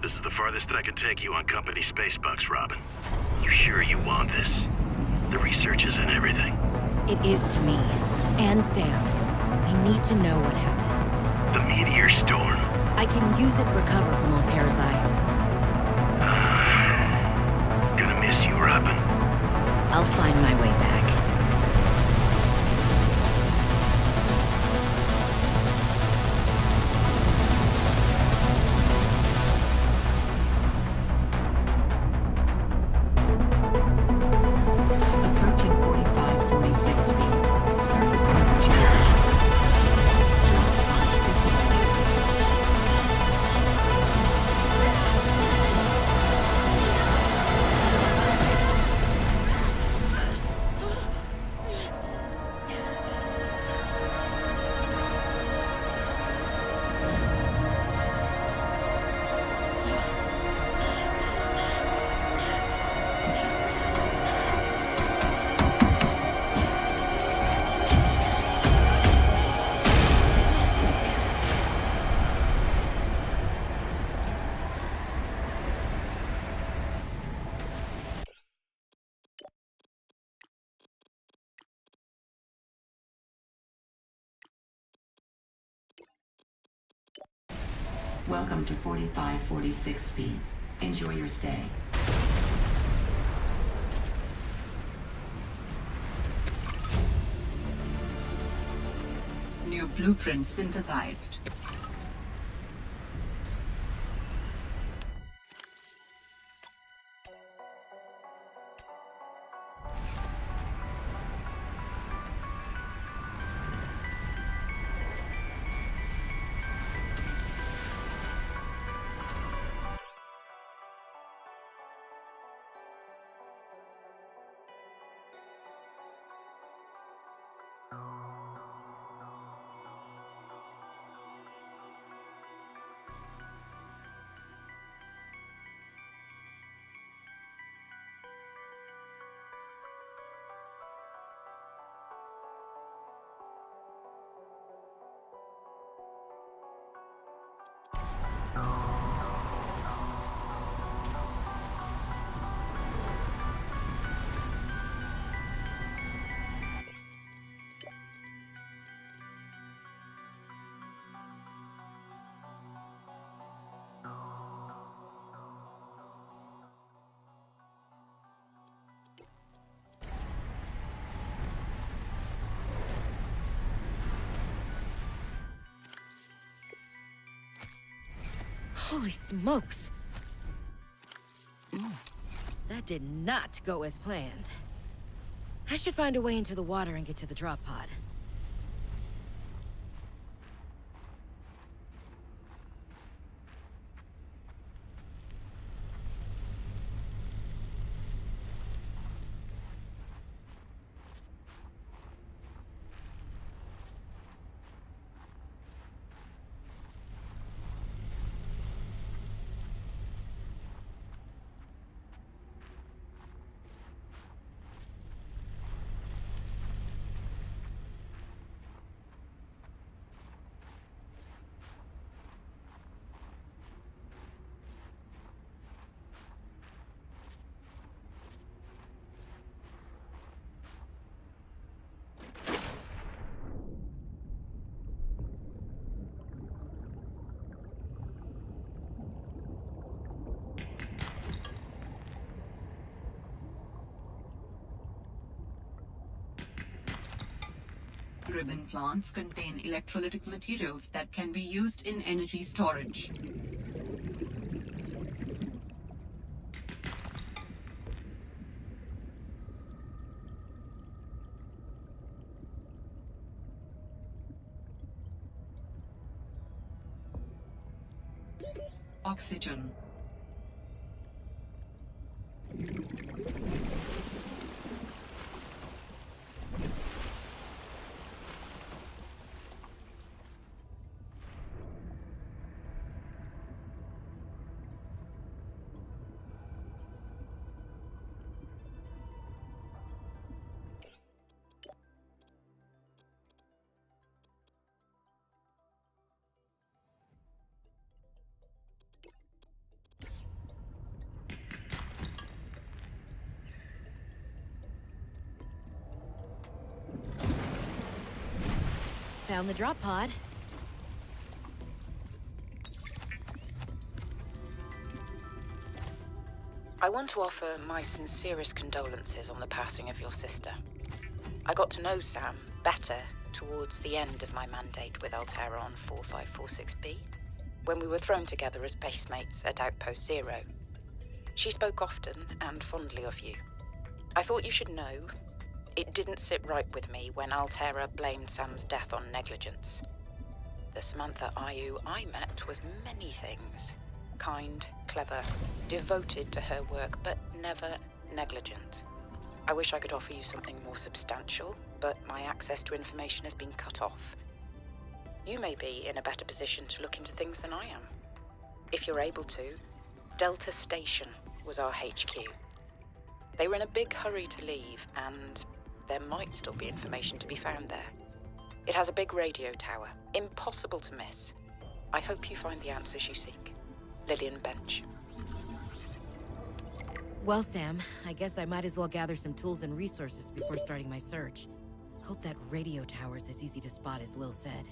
This is the farthest I can take you on company space bucks, Robin. You sure you want this? The research is in everything. It is to me. And Sam. I need to know what happened. The meteor storm. I can use it for cover from Altera's eyes. Gonna miss you, Robin. I'll find my way back. Approaching 45-46 speed. Surface temperature is Welcome to 45-46 speed. Enjoy your stay. New blueprint synthesized. Holy smokes! That did not go as planned. I should find a way into the water and get to the drop pod. Ribbon plants contain electrolytic materials that can be used in energy storage. Oxygen. Found the drop pod. I want to offer my sincerest condolences on the passing of your sister. I got to know Sam better towards the end of my mandate with Altera on 4546B, when we were thrown together as basemates at Outpost Zero. She spoke often and fondly of you. I thought you should know, it didn't sit right with me when Altera blamed Sam's death on negligence. The Samantha Ayu I met was many things. Kind, clever, devoted to her work, but never negligent. I wish I could offer you something more substantial, but my access to information has been cut off. You may be in a better position to look into things than I am. If you're able to, Delta Station was our HQ. They were in a big hurry to leave, and there might still be information to be found there. It has a big radio tower, impossible to miss. I hope you find the answers you seek. Lillian Bench. Well, Sam, I guess I might as well gather some tools and resources before starting my search. Hope that radio tower's as easy to spot as Lil said.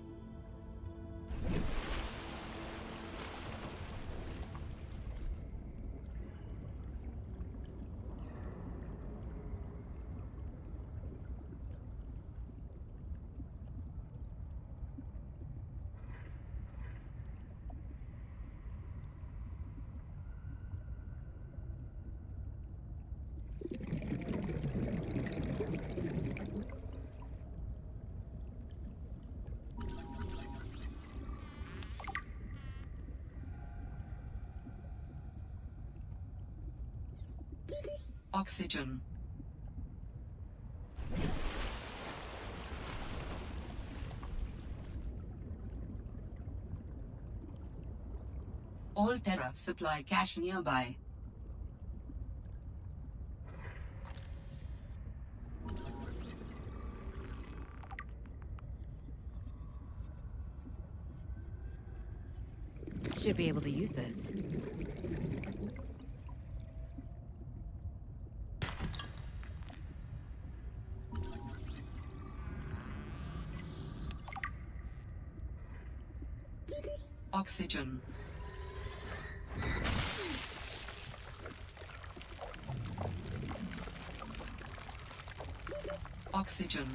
Oxygen. All Terra supply cache nearby. Should be able to use this. Oxygen. Oxygen.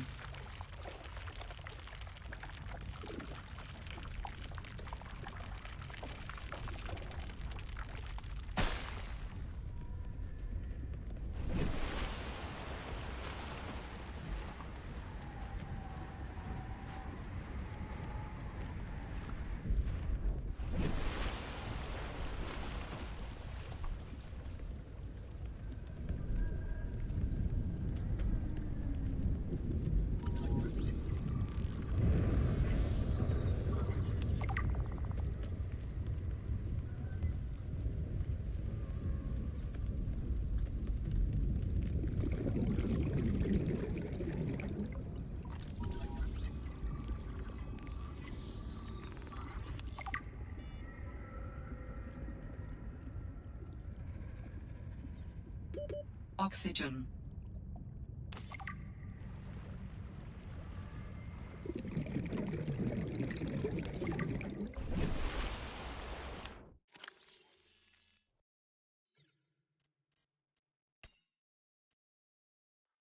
Oxygen.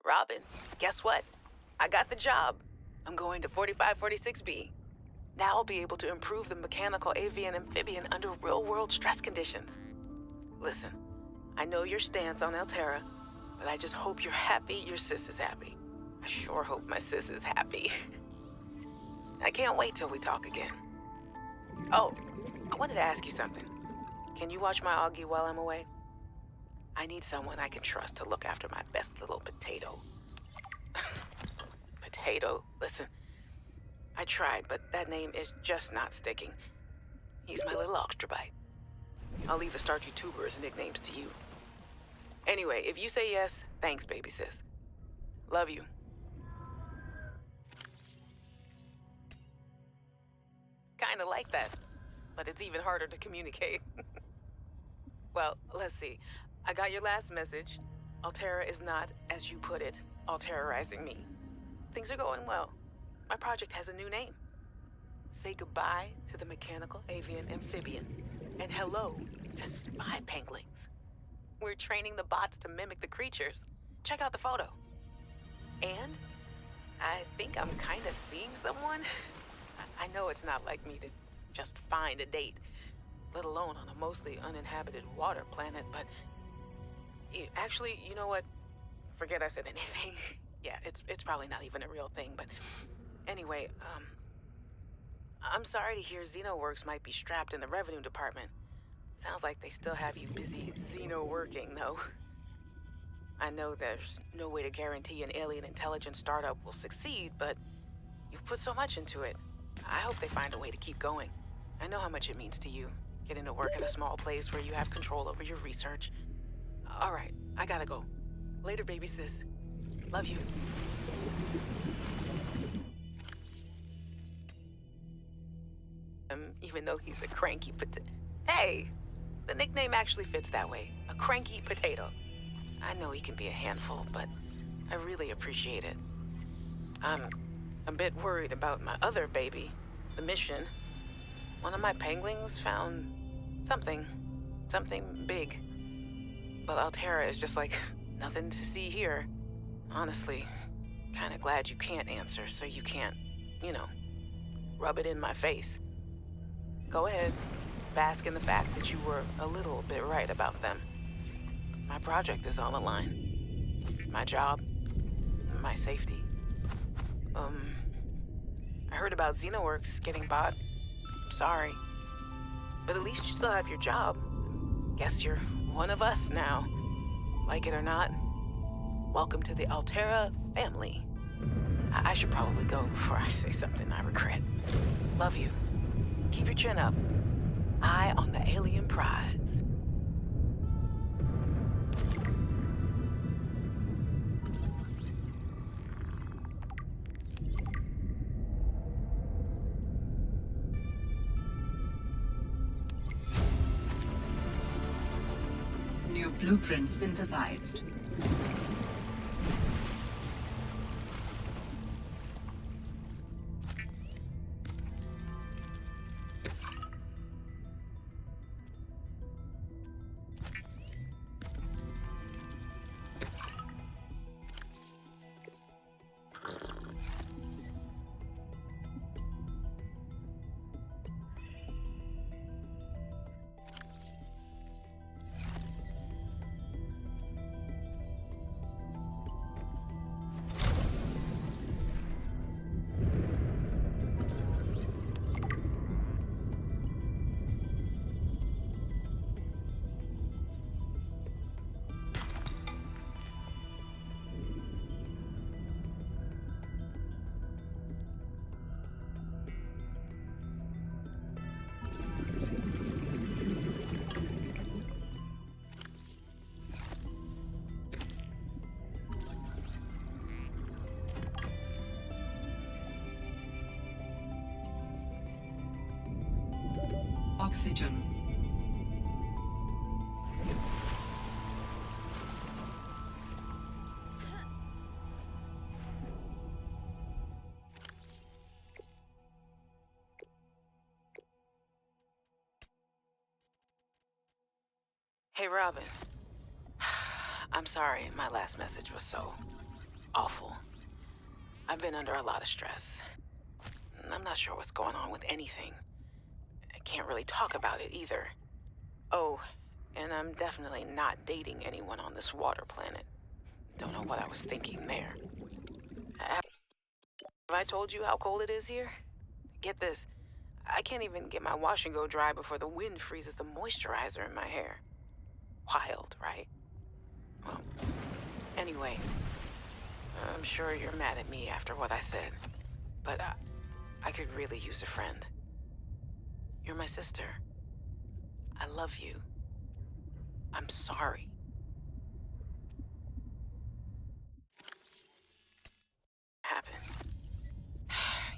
Robin, guess what? I got the job. I'm going to 4546B. Now I'll be able to improve the mechanical avian amphibian under real-world stress conditions. Listen, I know your stance on Altera, but I just hope you're happy your sis is happy. I sure hope my sis is happy. I can't wait till we talk again. Oh, I wanted to ask you something. Can you watch my Augie while I'm away? I need someone I can trust to look after my best little potato. Potato, listen. I tried, but that name is just not sticking. He's my little extrabyte. I'll leave the starchy tubers nicknames to you. Anyway, if you say yes, thanks, baby sis. Love you. Kinda like that, but it's even harder to communicate. Well, let's see. I got your last message. Altera is not, as you put it, all terrorizing me. Things are going well. My project has a new name. Say goodbye to the mechanical avian amphibian, and hello to spy penguins. We're training the bots to mimic the creatures. Check out the photo. And I think I'm kind of seeing someone. I know it's not like me to just find a date, let alone on a mostly uninhabited water planet, but actually, you know what? Forget I said anything. Yeah, it's probably not even a real thing, but anyway, I'm sorry to hear XenoWorks might be strapped in the revenue department. Sounds like they still have you busy Xeno working, though. I know there's no way to guarantee an alien intelligence startup will succeed, but you've put so much into it. I hope they find a way to keep going. I know how much it means to you, getting to work in a small place where you have control over your research. All right, I gotta go. Later, baby sis. Love you. Even though he's a cranky potato. Hey! The nickname actually fits that way. A cranky potato. I know he can be a handful, but I really appreciate it. I'm a bit worried about my other baby, the mission. One of my penguins found something big. But Altera is just like, nothing to see here. Honestly, kinda glad you can't answer, so you can't, rub it in my face. Go ahead, bask in the fact that you were a little bit right about them. My project is on the line. My job, my safety. I heard about XenoWorks getting bought. I'm sorry. But at least you still have your job. Guess you're one of us now. Like it or not, welcome to the Altera family. I should probably go before I say something I regret. Love you. Keep your chin up. Eye on the alien prize. New blueprint synthesized. Oxygen. Hey, Robin. I'm sorry my last message was so awful. I've been under a lot of stress. I'm not sure what's going on with anything. I can't really talk about it either. Oh, and I'm definitely not dating anyone on this water planet. Don't know what I was thinking there. Have I told you how cold it is here? Get this. I can't even get my wash and go dry before the wind freezes the moisturizer in my hair. Wild, right? Well, anyway, I'm sure you're mad at me after what I said, but I could really use a friend. You're my sister. I love you. I'm sorry. Happened.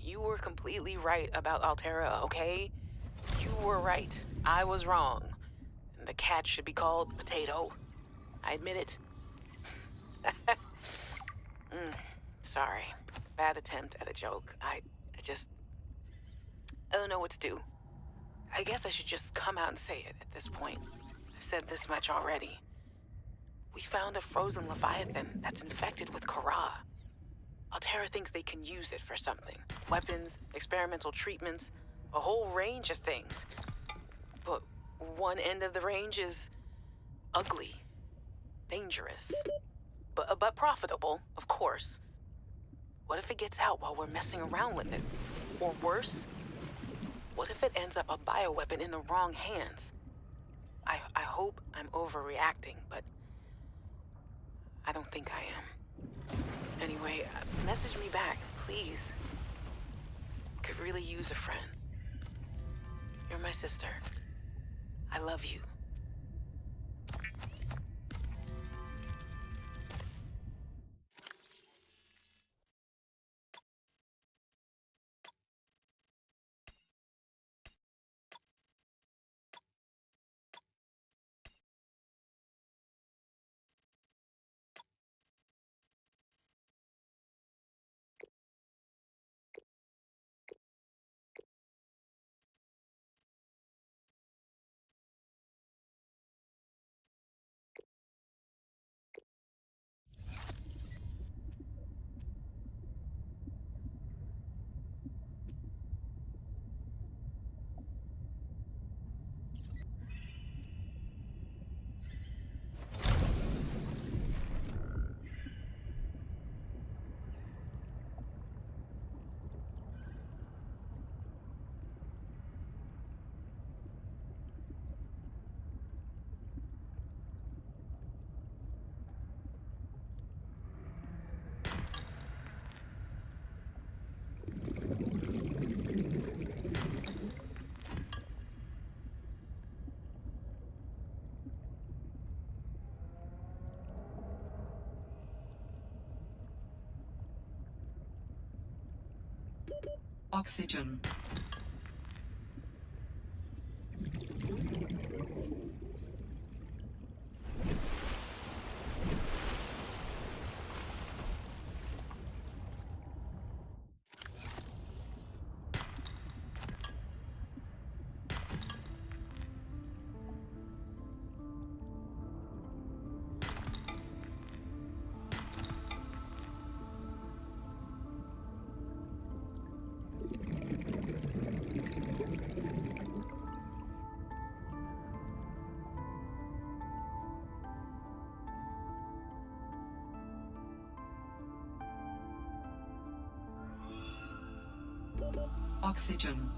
You were completely right about Altera, okay? You were right. I was wrong. And the cat should be called Potato. I admit it. Sorry. Bad attempt at a joke. I just... I don't know what to do. I guess I should just come out and say it at this point. I've said this much already. We found a frozen leviathan that's infected with Kara. Altera thinks they can use it for something. Weapons, experimental treatments, a whole range of things. But one end of the range is ugly, dangerous, but profitable, of course. What if it gets out while we're messing around with it? Or worse, what if it ends up a bioweapon in the wrong hands? I hope I'm overreacting, but I don't think I am. Anyway, message me back, please. Could really use a friend. You're my sister. I love you. Oxygen. Oxygen.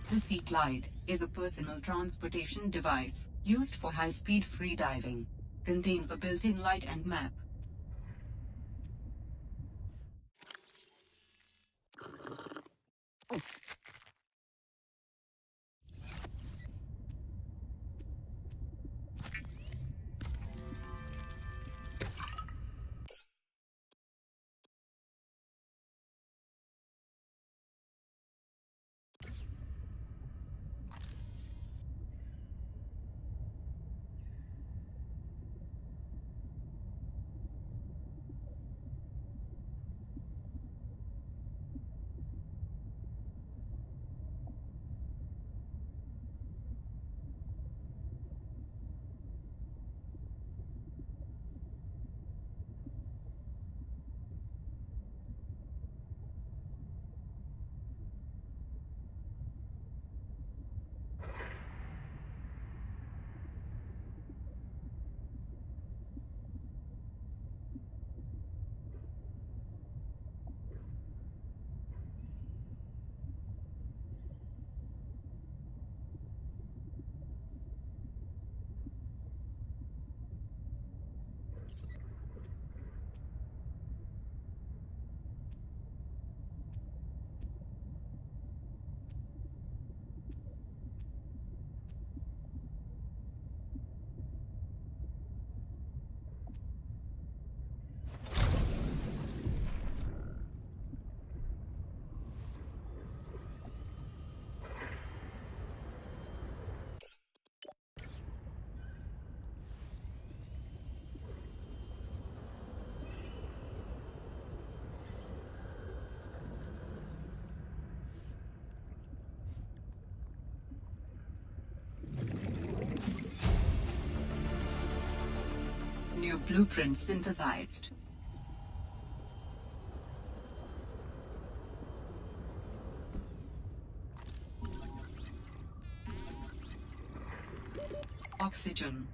The Sea Glide is a personal transportation device used for high-speed freediving. Contains a built-in light and map. New blueprint synthesized. Oxygen.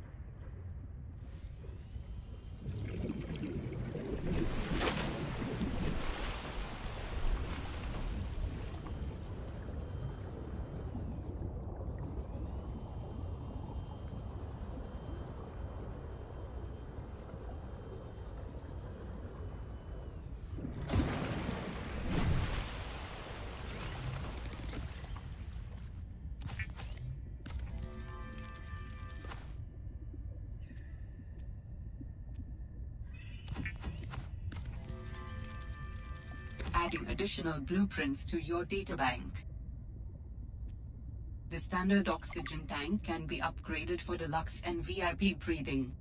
Adding additional blueprints to your databank. The standard oxygen tank can be upgraded for deluxe and VIP breathing.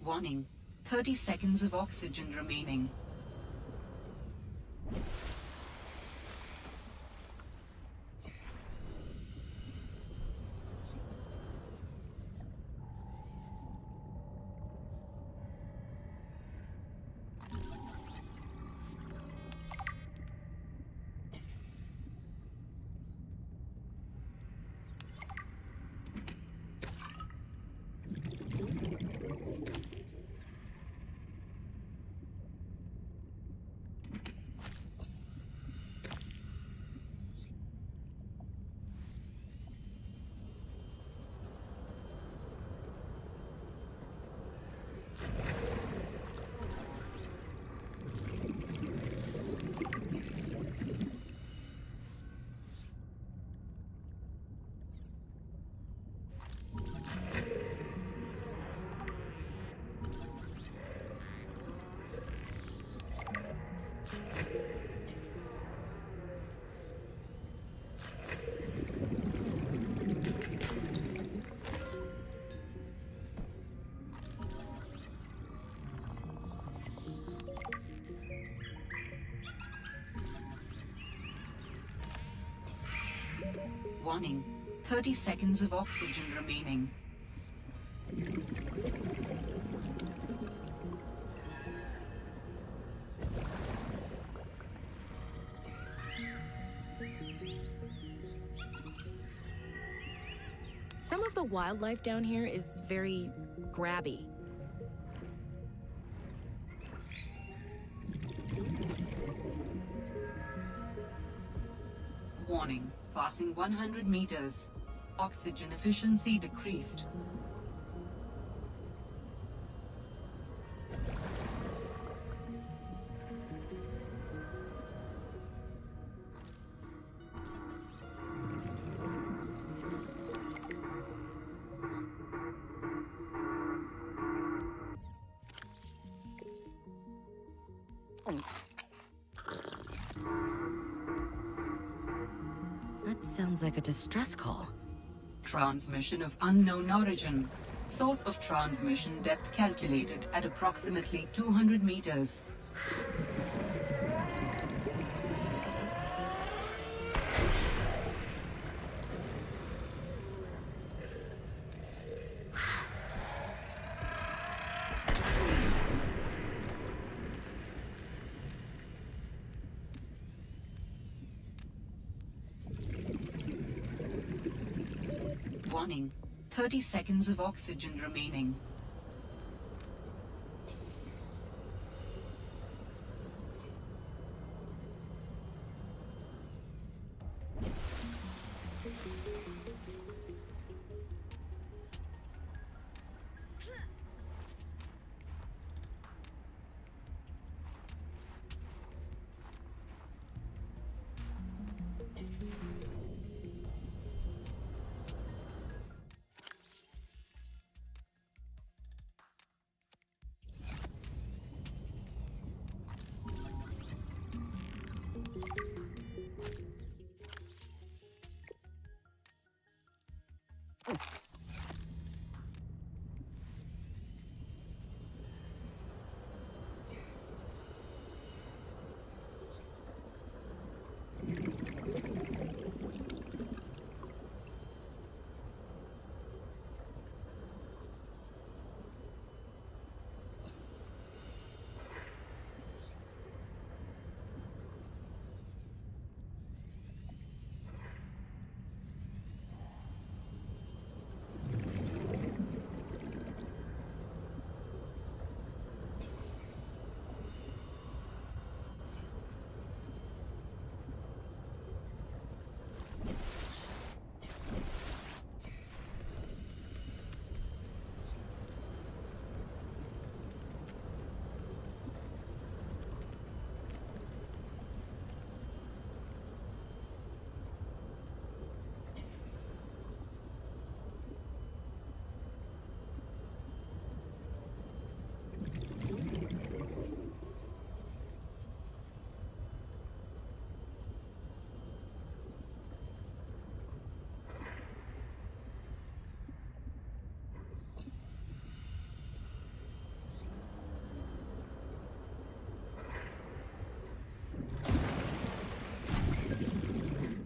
Warning, 30 seconds of oxygen remaining. Warning, 30 seconds of oxygen remaining. Some of the wildlife down here is very grabby. Warning, passing 100 meters. Oxygen efficiency decreased. That sounds like a distress call. Transmission of unknown origin. Source of transmission depth calculated at approximately 200 meters. Warning. 30 seconds of oxygen remaining.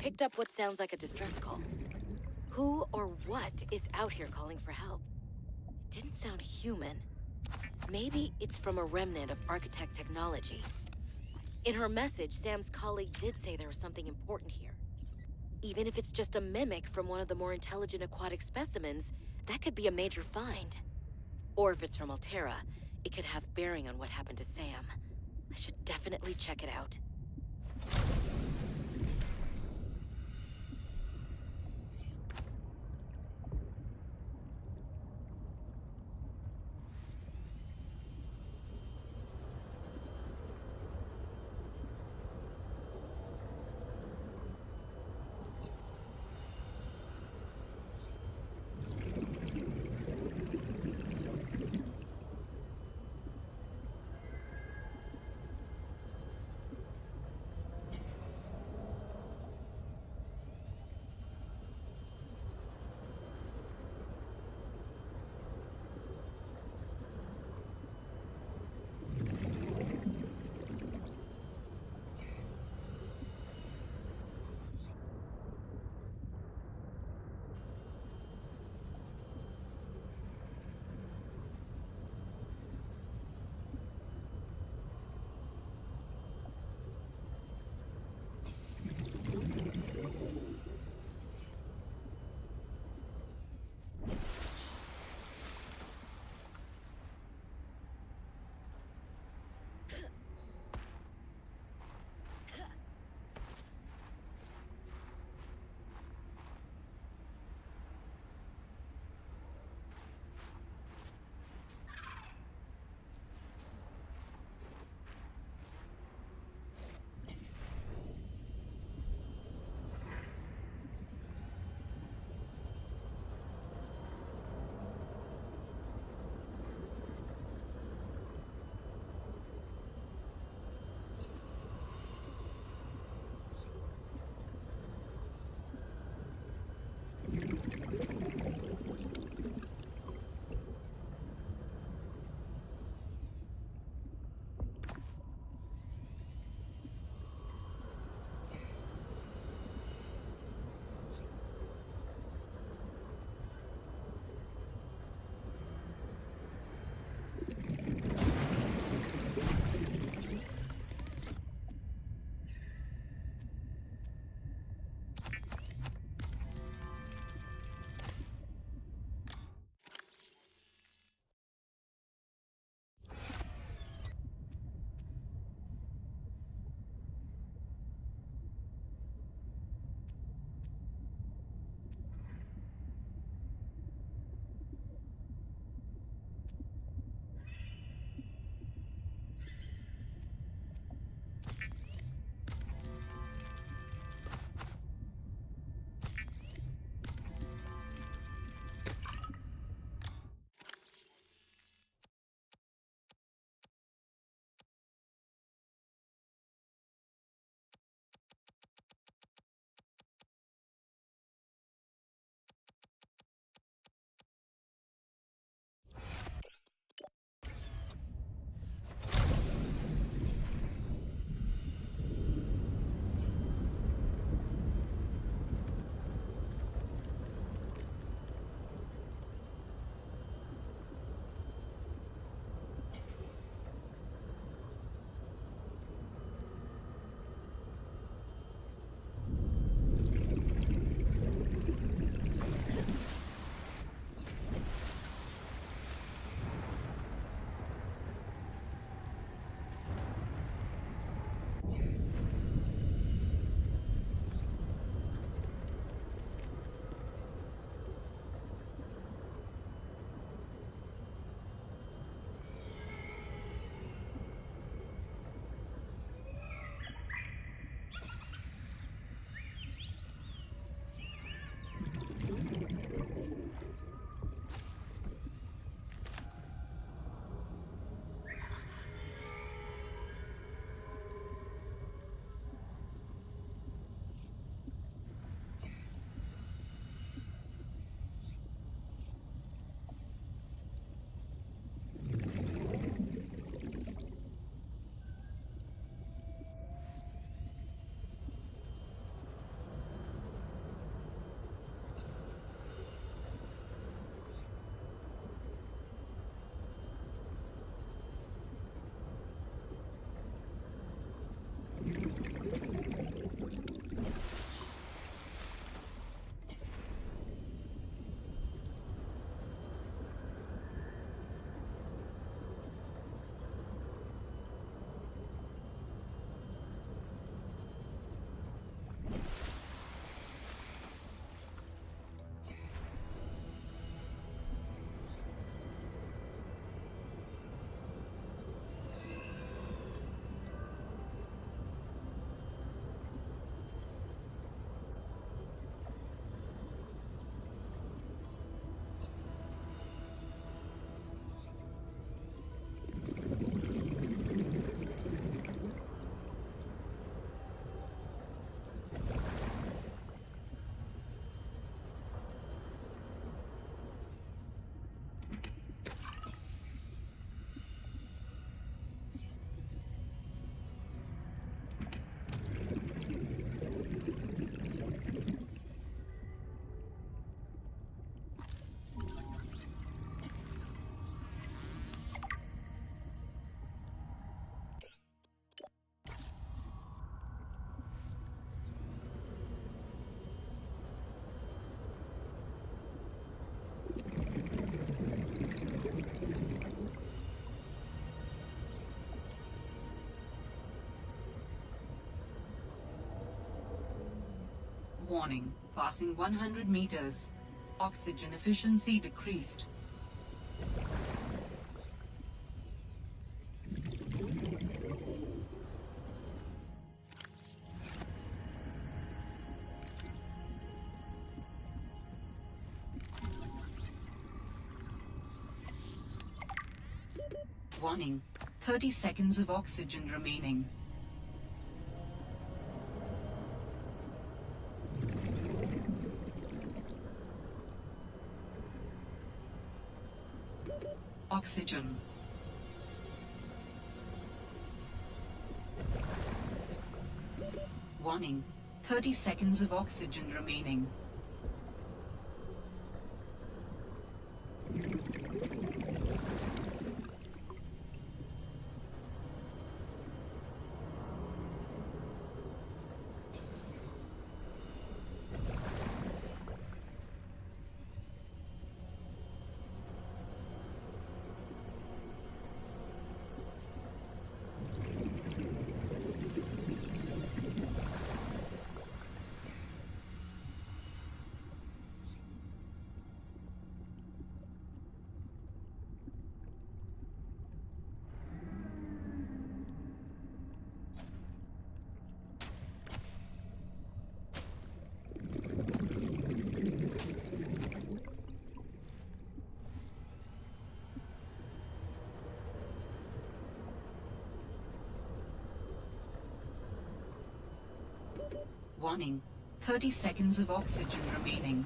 Picked up what sounds like a distress call. Who or what is out here calling for help? It didn't sound human. Maybe it's from a remnant of architect technology. In her message, Sam's colleague did say there was something important here. Even if it's just a mimic from one of the more intelligent aquatic specimens, that could be a major find. Or if it's from Altera, it could have bearing on what happened to Sam. I should definitely check it out. warning, passing 100 meters. Oxygen efficiency decreased. Warning, 30 seconds of oxygen remaining. Oxygen. Warning, 30 seconds of oxygen remaining. Warning, 30 seconds of oxygen remaining.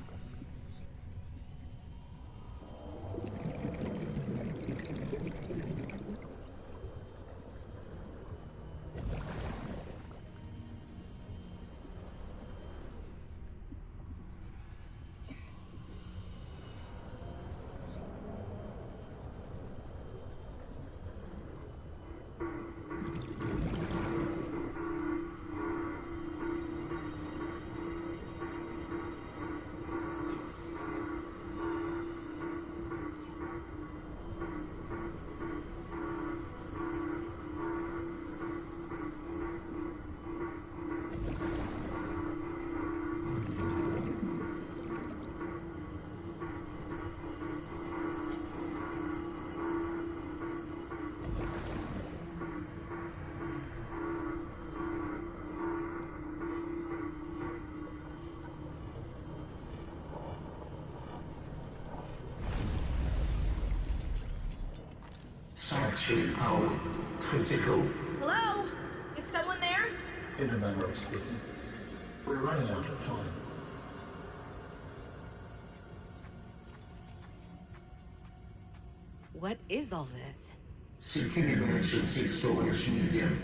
Sanctuary power critical. Hello? Is someone there? In a manner of speaking. We're running out of time. What is all this? Seeking emergency storage medium.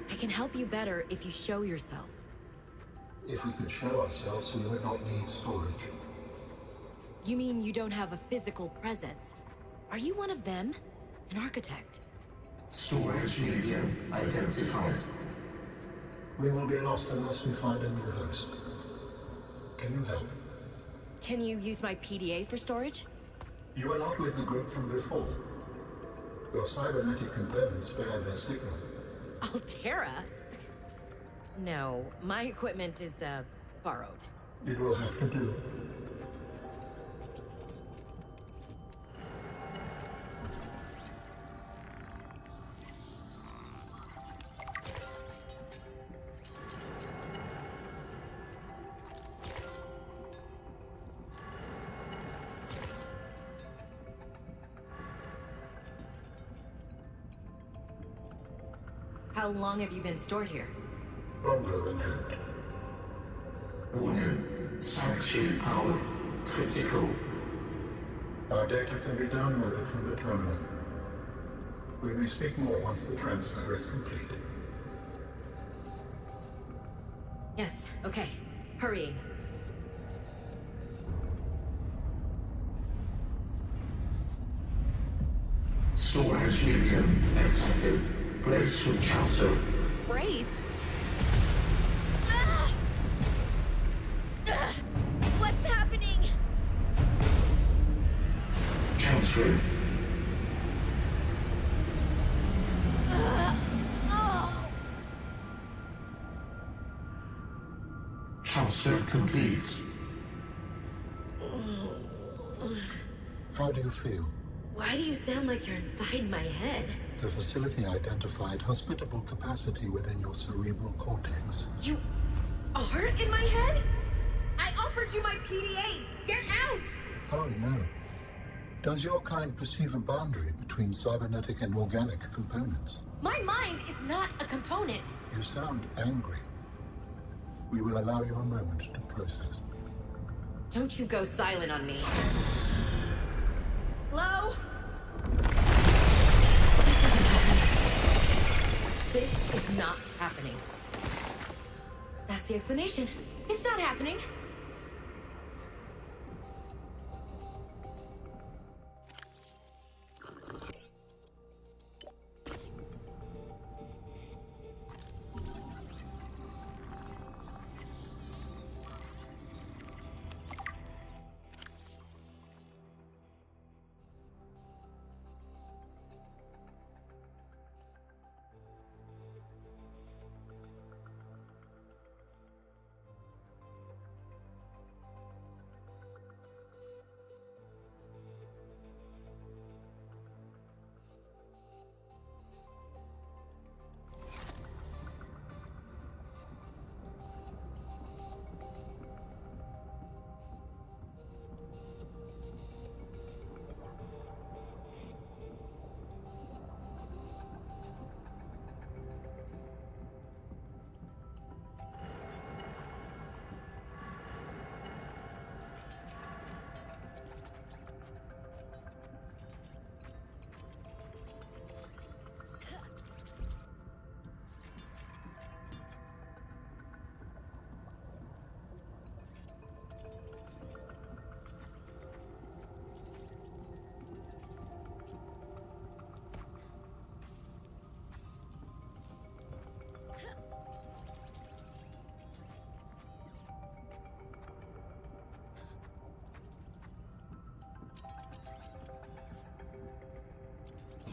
I can help you better if you show yourself. If we could show ourselves, we would not need storage. You mean you don't have a physical presence? Are you one of them? An architect? Storage medium identified. We will be lost unless we find a new host. Can you help? Can you use my PDA for storage? You are not with the group from before. Your cybernetic components bear their signal. Altera? No, my equipment is, borrowed. It will have to do. How long have you been stored here? Longer than hoped. Warning, sanctuary power critical. Our data can be downloaded from the terminal. We may speak more once the transfer is complete. Yes, okay. Hurrying. Storage medium accepted. Brace for transfer. Brace? What's happening? Transfer. Transfer complete. How do you feel? Why do you sound like you're inside my head? The facility identified hospitable capacity within your cerebral cortex. You are in my head? I offered you my PDA! Get out! Oh no. Does your kind perceive a boundary between cybernetic and organic components? My mind is not a component! You sound angry. We will allow you a moment to process. Don't you go silent on me. Hello? This isn't happening. This is not happening. That's the explanation. It's not happening.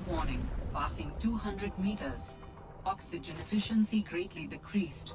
Warning, passing 200 meters. Oxygen efficiency greatly decreased.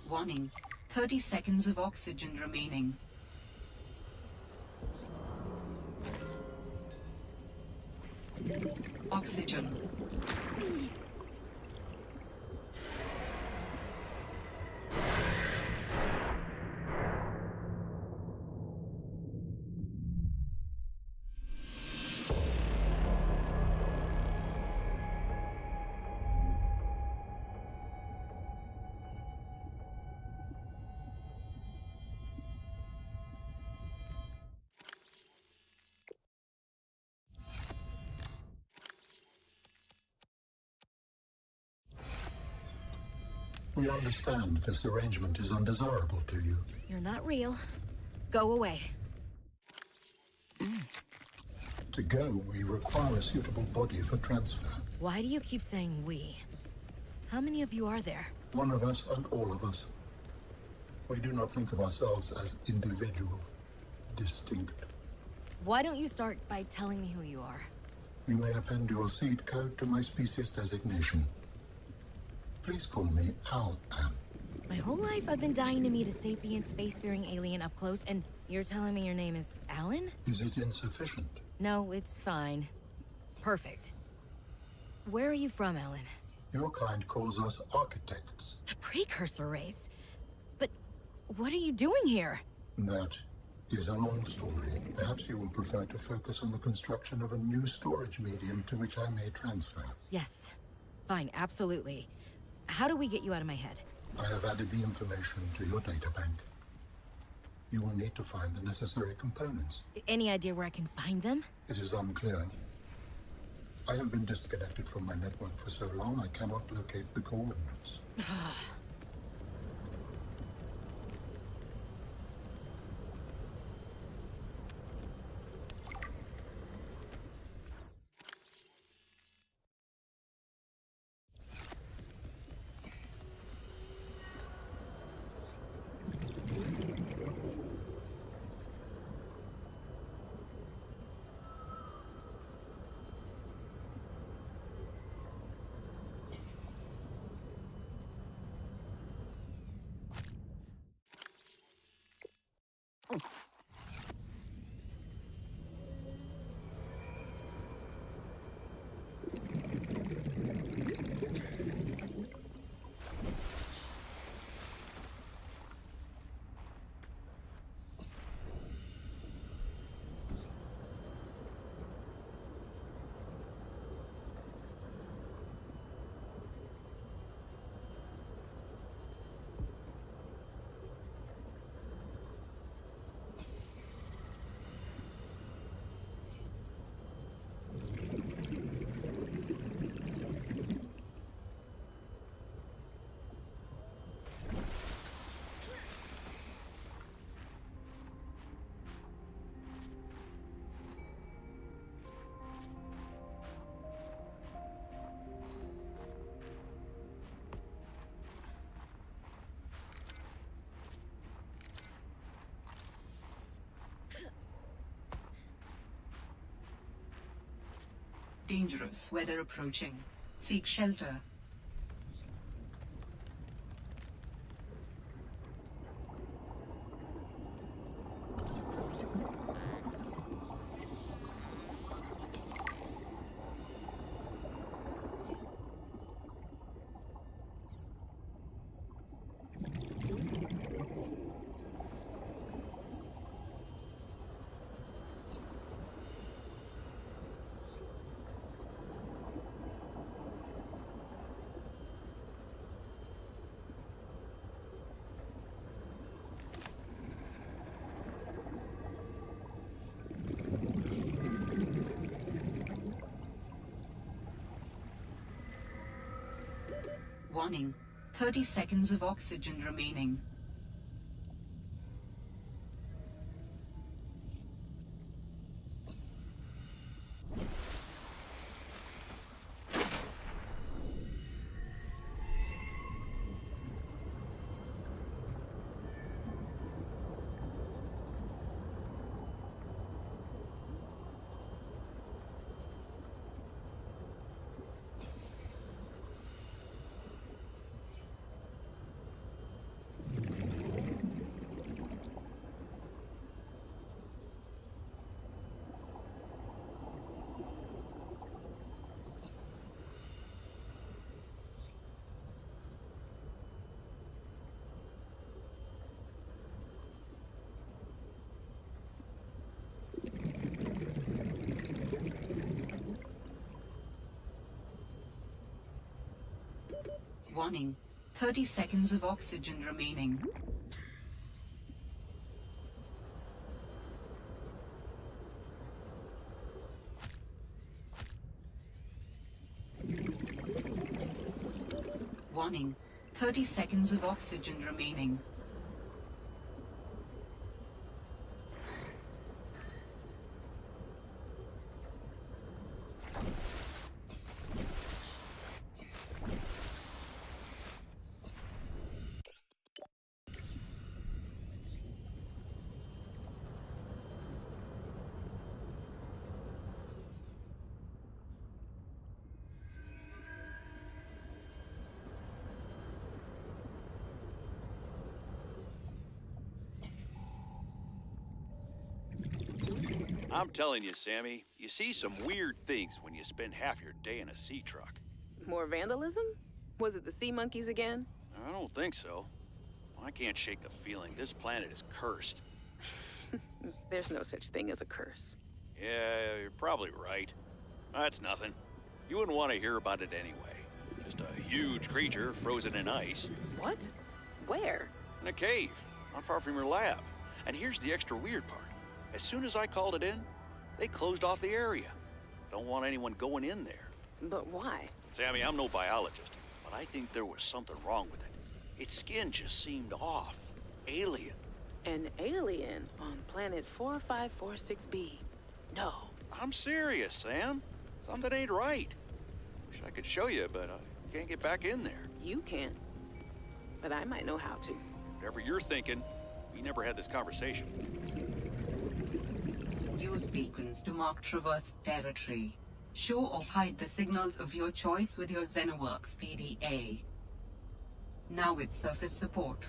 Warning, 30 seconds of oxygen remaining. Oxygen. We understand this arrangement is undesirable to you. You're not real. Go away. To go, we require a suitable body for transfer. Why do you keep saying we? How many of you are there? One of us and all of us. We do not think of ourselves as individual, distinct. Why don't you start by telling me who you are? You may append your seed code to my species designation. Please call me Al. My whole life I've been dying to meet a sapient spacefaring alien up close, and you're telling me your name is Alan? Is it insufficient? No, it's fine. It's perfect. Where are you from, Alan? Your kind calls us architects. The precursor race? But what are you doing here? That is a long story. Perhaps you will prefer to focus on the construction of a new storage medium to which I may transfer. Yes. Fine, absolutely. How do we get you out of my head? I have added the information to your databank. You will need to find the necessary components. Any idea where I can find them? It is unclear. I have been disconnected from my network for so long, I cannot locate the coordinates. Dangerous weather approaching. Seek shelter. Warning. 30 seconds of oxygen remaining. Warning. 30 seconds of oxygen remaining. Warning. 30 seconds of oxygen remaining. I'm telling you, Sammy, you see some weird things when you spend half your day in a sea truck. More vandalism? Was it the sea monkeys again? I don't think so. I can't shake the feeling this planet is cursed. There's no such thing as a curse. Yeah, you're probably right. That's nothing. You wouldn't want to hear about it anyway. Just a huge creature frozen in ice. What? Where? In a cave, not far from your lab. And here's the extra weird part. As soon as I called it in, they closed off the area. Don't want anyone going in there. But why? Sammy, I'm no biologist, but I think there was something wrong with it. Its skin just seemed off. Alien. An alien on planet 4546b. No. I'm serious, Sam. Something ain't right. Wish I could show you, but I can't get back in there. You can. But I might know how to. Whatever you're thinking, we never had this conversation. Use beacons to mark traverse territory. Show or hide the signals of your choice with your Xenoworks PDA. Now with surface support.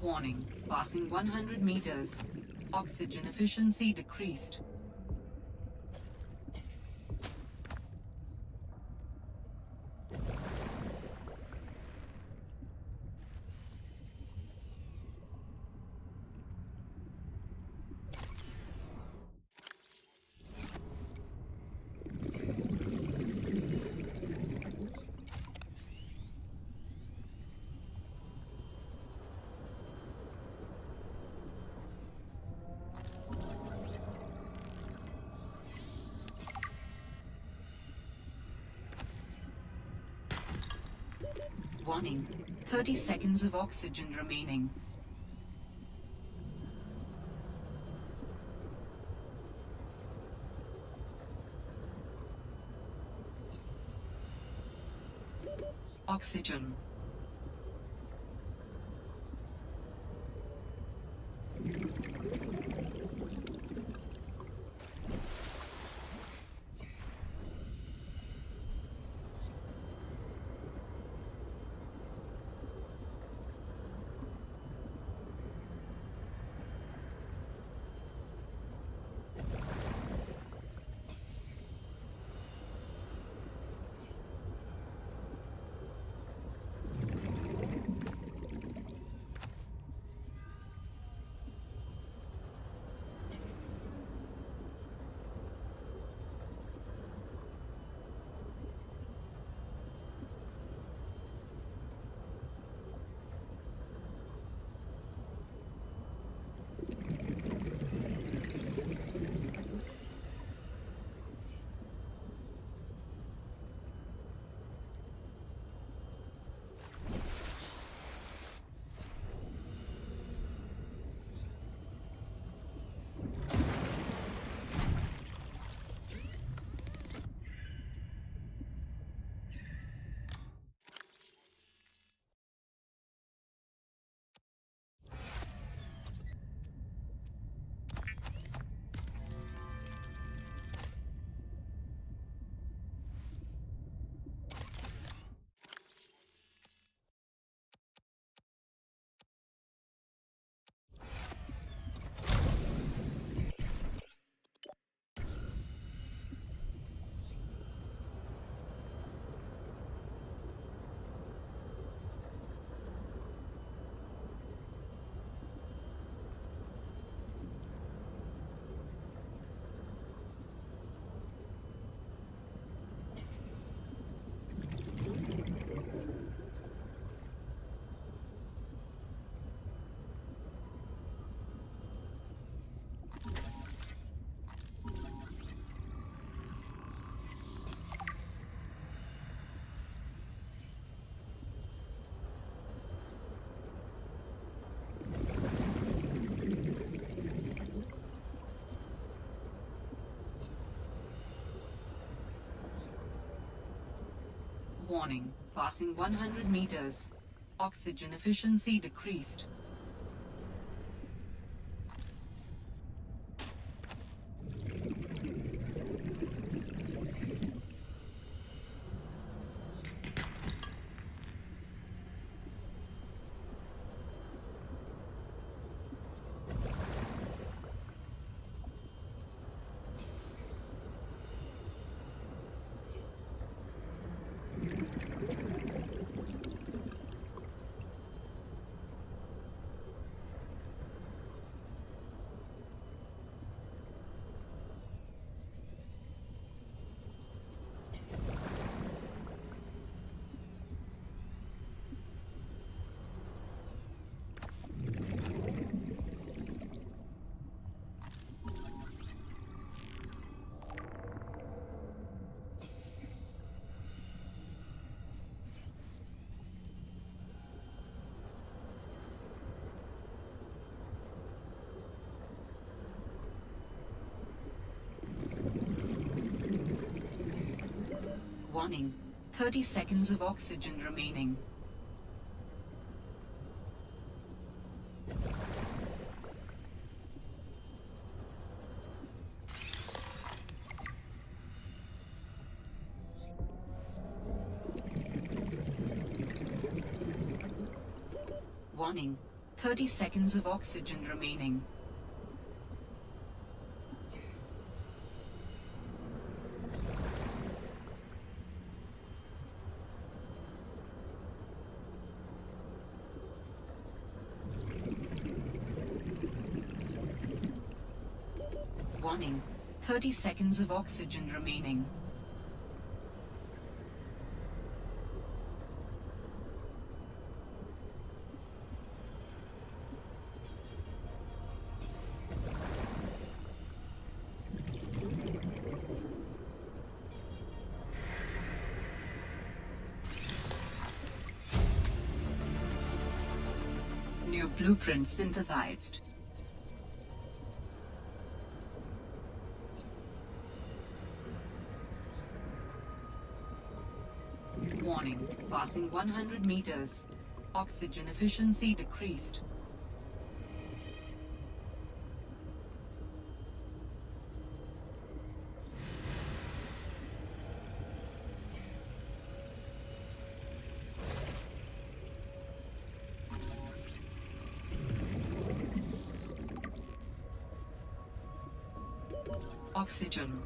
Warning, passing 100 meters. Oxygen efficiency decreased. Warning. 30 seconds of oxygen remaining. Oxygen. Warning. Passing 100 meters. Oxygen efficiency decreased. Warning. 30 seconds of oxygen remaining. Warning. 30 seconds of oxygen remaining. Warning. 30 seconds of oxygen remaining. Blueprint synthesized. Warning, passing 100 meters. Oxygen efficiency decreased. Oxygen